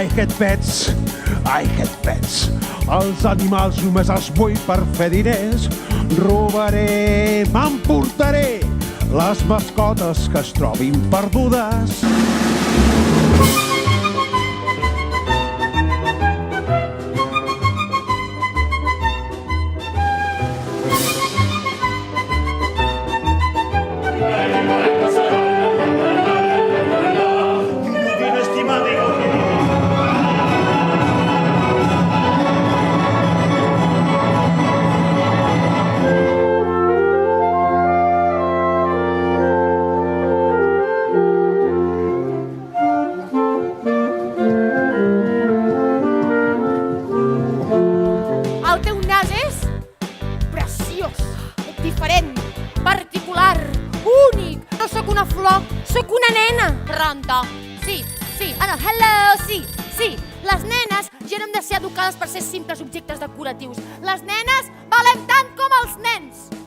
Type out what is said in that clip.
I hate pets, I hate pets. Els animals només els vull per fer diners. Robaré, m'emportaré les mascotes que es trobin perdudes. El teu nas és preciós, diferent, particular, únic. No sóc una flor, sóc una nena. Pronto. Sí, hello, sí. Les nenes ja no hem de ser educades per ser simples objectes decoratius. Les nenes valem tant com els nens.